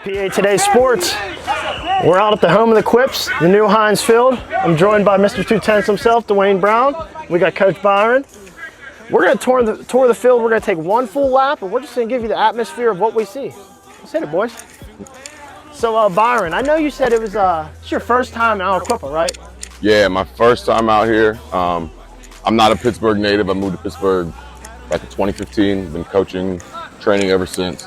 PA Today Sports. We're out at the home of the Quips, the new Heinz Field. I'm joined by Mr. 210 himself, Dewayne Brown. We got Coach Byron. We're going to tour the field. We're going to take one full lap, and we're just going to give you the atmosphere of what we see. Let's hit it, boys. So, Byron, I know you said it's your first time in Aliquippa, right? Yeah, my first time out here. I'm not a Pittsburgh native. I moved to Pittsburgh back in 2015. Been coaching, training ever since.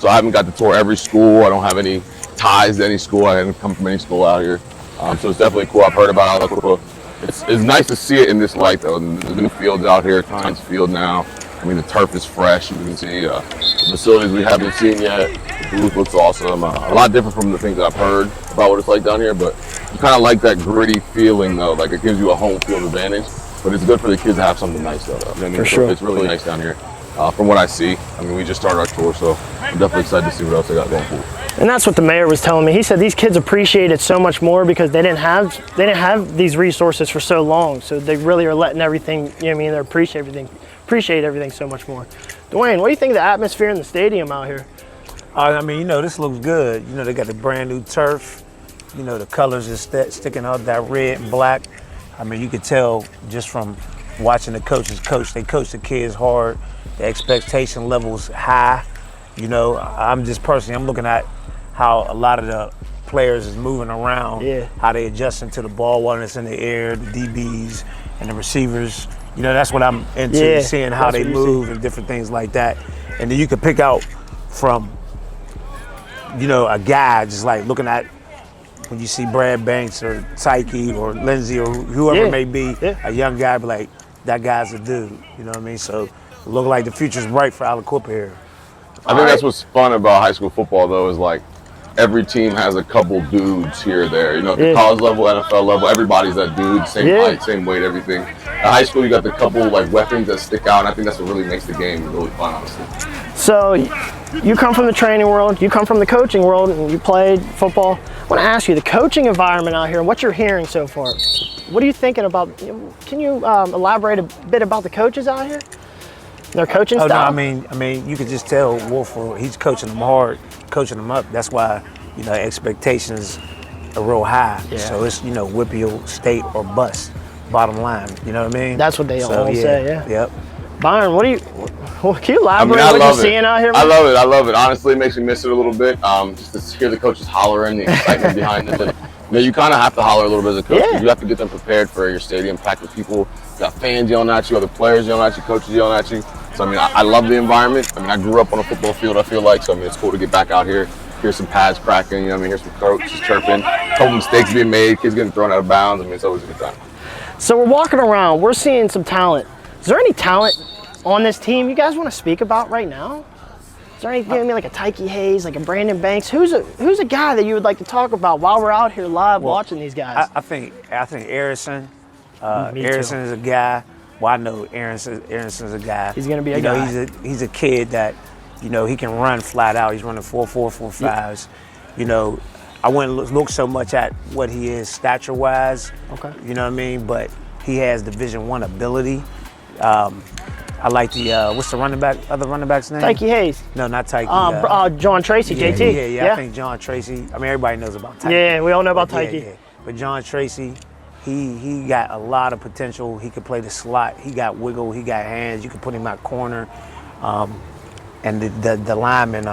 So I haven't got to tour every school. I don't have any ties to any school. I haven't come from any school out here. So it's definitely cool. I've heard about Aliquippa. It's nice to see it in this light, though. There's new fields out here. Heinz Field now. I mean, the turf is fresh. You can see the facilities we haven't seen yet. The booth looks awesome. A lot different from the things that I've heard about what it's like down here, but you kind of like that gritty feeling, though. Like, it gives you a home field advantage, but it's good for the kids to have something nice, though. You know what I mean? For sure. It's really nice down here. From what I see, I mean, we just started our tour, so I'm definitely excited to see what else they got going for. And that's what the mayor was telling me. He said these kids appreciate it so much more because they didn't have these resources for so long. So they really are letting everything, you know what I mean, they appreciate everything so much more. Dewayne, what do you think of the atmosphere in the stadium out here? I mean, you know, this looks good. You know, they got the brand new turf. You know, the colors is sticking out, that red and black. I mean, you could tell just from watching the coaches coach. They coach the kids hard. The expectation level's high. You know, I'm looking at how a lot of the players is moving around, how they adjusting to the ball when it's in the air, the DBs and the receivers. You know, that's what I'm into, seeing how they move and different things like that. And then you can pick out from, you know, a guy just like looking at when you see Brad Banks or Tyke or Lindsey or whoever it may be, a young guy, be like, that guy's a dude. You know what I mean? So it look like the future's bright for Aliquippa here. I think that's what's fun about high school football, though, is like every team has a couple dudes here or there. You know, at the college level, NFL level, everybody's that dude, same height, same weight, everything. At high school, you got the couple like weapons that stick out, and I think that's what really makes the game really fun, honestly. So you come from the training world, you come from the coaching world, and you played football. I want to ask you, the coaching environment out here, what you're hearing so far, what are you thinking about? Can you elaborate a bit about the coaches out here? Their coaching style? No, I mean, you could just tell Wolf, he's coaching them hard, coaching them up. That's why, you know, expectations are real high. So it's, you know, WPIAL, state or bust, bottom line. You know what I mean? That's what they all say, Yep. Byron, can you elaborate on what you're seeing out here? Man? I love it. Honestly, it makes me miss it a little bit. Just to hear the coaches hollering, the excitement behind it. And, you know, you kind of have to holler a little bit as a coach. You have to get them prepared for your stadium packed with people. You got fans yelling at you, other players yelling at you, coaches yelling at you. So, I mean, I love the environment. I mean, I grew up on a football field, I feel like. So, I mean, it's cool to get back out here, hear some pads cracking, you know what I mean, hear some coaches chirping, a couple mistakes being made, kids getting thrown out of bounds. I mean, it's always a good time. So we're walking around, we're seeing some talent. Is there any talent on this team you guys want to speak about right now? Is there anything like a Tyke Hayes, like a Brandon Banks? Who's a guy that you would like to talk about while we're out here live watching these guys? I think Arison. Arison is a guy. Well, I know Arison's a guy. He's going to be a guy. Know, he's a kid that, you know, he can run flat out. He's running 4.4, 4.5s. You know, I wouldn't look so much at what he is stature-wise. Okay. You know what I mean? But he has Division I ability. I like the what's the other running back's name? Tyke Hayes. No, not Tyke. John Tracy, JT. Yeah, I think John Tracy. I mean, everybody knows about Tyke. Yeah, we all know about Tyke. But John Tracy, he got a lot of potential. He could play the slot. He got wiggle. He got hands. You could put him at corner. And the lineman,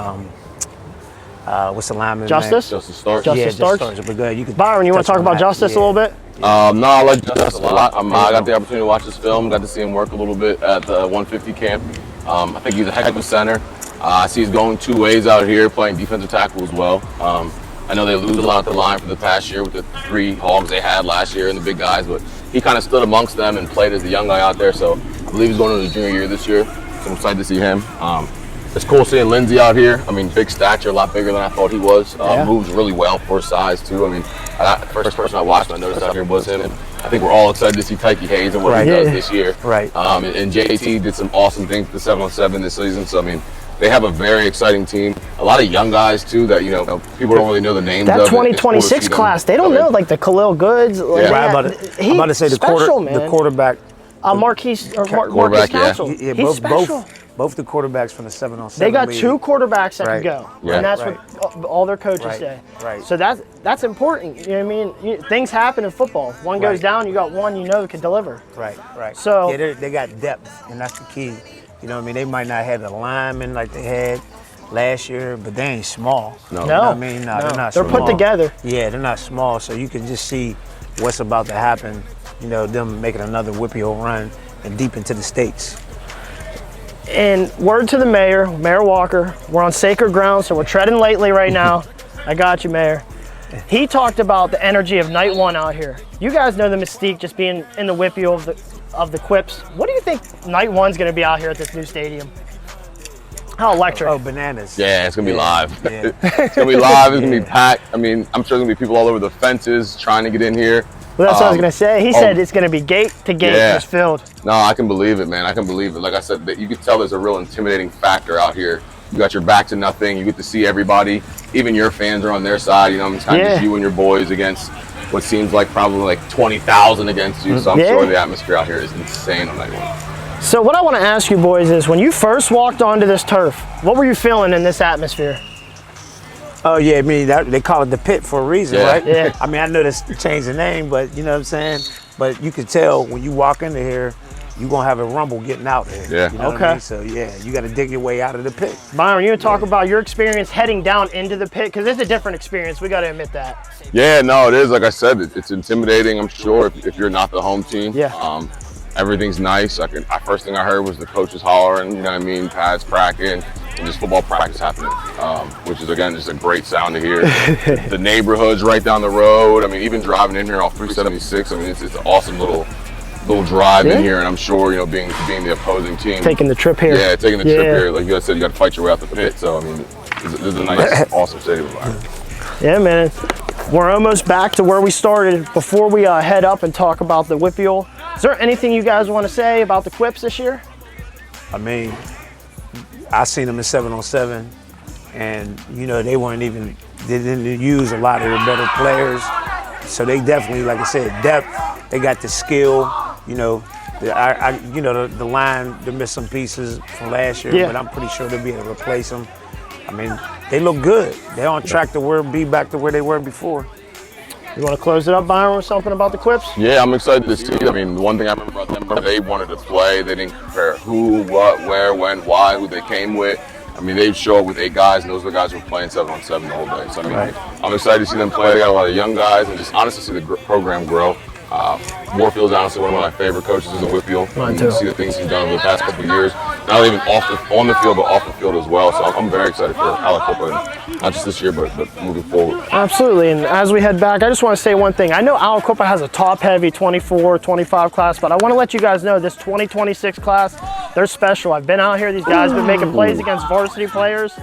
what's the lineman's Justice? name? Justice Starks. Justice Starks. But good. You could Byron, you want to talk about Justice a little bit? No, I like Justice a lot. I got the opportunity to watch this film, got to see him work a little bit at the 150 camp. I think he's a heck of a center. I see he's going two ways out here, playing defensive tackle as well. I know they lose a lot at the line for the past year with the 3 hogs they had last year and the big guys, but he kind of stood amongst them and played as the young guy out there. So I believe he's going to his junior year this year. So I'm excited to see him. It's cool seeing Lindsey out here. I mean, big stature, a lot bigger than I thought he was. Moves really well for his size, too. I mean, the first person I watched and I noticed out here was him. And I think we're all excited to see Tyke Hayes and what he does this year. And JT did some awesome things with the 7-on-7 this season. So, I mean, they have a very exciting team. A lot of young guys, too, that, you know, people don't really know the names of. That 2026 class, they don't know, like, the Khalil Goods. Like, I'm about to say the quarterback. Marquise Council. Yeah, He's special. both the quarterbacks from the 7-on-7 They got league. 2 quarterbacks that Right. can go, Yeah. and that's Right. what all their coaches Right. say. Right. So that's important. You know what I mean? Things happen in football. One goes Right. down, you got one you know that can deliver. Right, right. So- yeah, they got depth, and that's the key. You know what I mean? They might not have the linemen like they had last year, but they ain't small. No. You know what I mean? No, they're not They're small. put together. Yeah, they're not small, so you can just see what's about to happen. You know, them making another WPIAL run and deep into the States. And word to the mayor, Mayor Walker, we're on sacred ground, so we're treading lightly right now. I got you, Mayor. He talked about the energy of night 1 out here. You guys know the mystique just being in the WPIAL of the Quips. What do you think night 1's going to be out here at this new stadium? How electric. Oh, bananas. Yeah, it's gonna be live. Yeah. It's gonna be live. It's gonna be packed. I mean, I'm sure there's gonna be people all over the fences trying to get in here. Well, that's what I was going to say. He said it's going to be gate to gate Yeah. just filled. No, I can believe it, man. I can believe it. Like I said, that you can tell there's a real intimidating factor out here. You got your back to nothing. You get to see everybody. Even your fans are on their side. You know, it's kind of just you and your boys against what seems like probably like 20,000 against you. So I'm sure the atmosphere out here is insane on night 1. So what I want to ask you boys is, when you first walked onto this turf, what were you feeling in this atmosphere? Oh yeah, I mean they call it the pit for a reason, Yeah. right? Yeah. I mean I know that's changed the name, but you know what I'm saying. But you can tell when you walk into here, you're gonna have a rumble getting out there. Yeah. You know what I mean? So yeah, you got to dig your way out of the pit. Byron, you talk about your experience heading down into the pit, because it's a different experience. We got to admit that. Yeah, no, it is. Like I said, it's intimidating. I'm sure if you're not the home team. Yeah. Everything's nice. First thing I heard was the coaches hollering. You know what I mean? Pads cracking. And just football practice happening, which is again just a great sound to hear. The neighborhood's right down the road. I mean, even driving in here off 376. I mean, it's an awesome little drive in here, and I'm sure being the opposing team, Taking the trip here. Yeah, taking the trip here. Like you guys said, you got to fight your way out the pit. So I mean, this is a nice, awesome stadium environment. Yeah, man. We're almost back to where we started. Before we head up and talk about the WPIAL, is there anything you guys want to say about the Quips this year? I mean, I seen them in 7-on-7, and they didn't use a lot of the better players. So they definitely, like I said, depth. They got the skill. The line, they missed some pieces from last year, but I'm pretty sure they'll be able to replace them. I mean, they look good. They're on track to be back to where they were before. You want to close it up, Byron, with something about the Quips? Yeah, I'm excited to see. I mean, the one thing I remember about them, they wanted to play. They didn't compare who, what, where, when, why, who they came with. I mean, they show up with 8 guys, and those are the guys who were playing 7-on-7 the whole day. So, I mean, I'm excited to see them play. They got a lot of young guys, and just honestly see the program grow. Warfield's honestly one of my favorite coaches in the WPIAL. Mine And too. to see the things he's done over the past couple of years, not only even on the field, but off the field as well. So I'm very excited for Aliquippa, not just this year, but moving forward. Absolutely, and as we head back, I just want to say one thing. I know Aliquippa has a top-heavy 24, 25 class, but I want to let you guys know this 2026 class, they're special. I've been out here. These guys have been making plays against varsity players.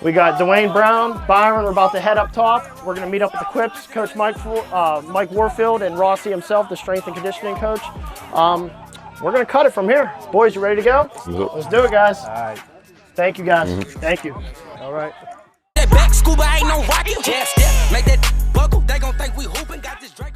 We got Dewayne Brown, Byron. We're about to head up top. We're going to meet up with the Quips, Coach Mike Warfield, and Rossi himself, the strength and conditioning coach. We're going to cut it from here. Boys, you ready to go? Let's do it, guys. All right. Thank you, guys. Thank you. All right. That back scuba ain't no rocket. Jab step, make that buckle. They gon' think we hooping. Got this Drake.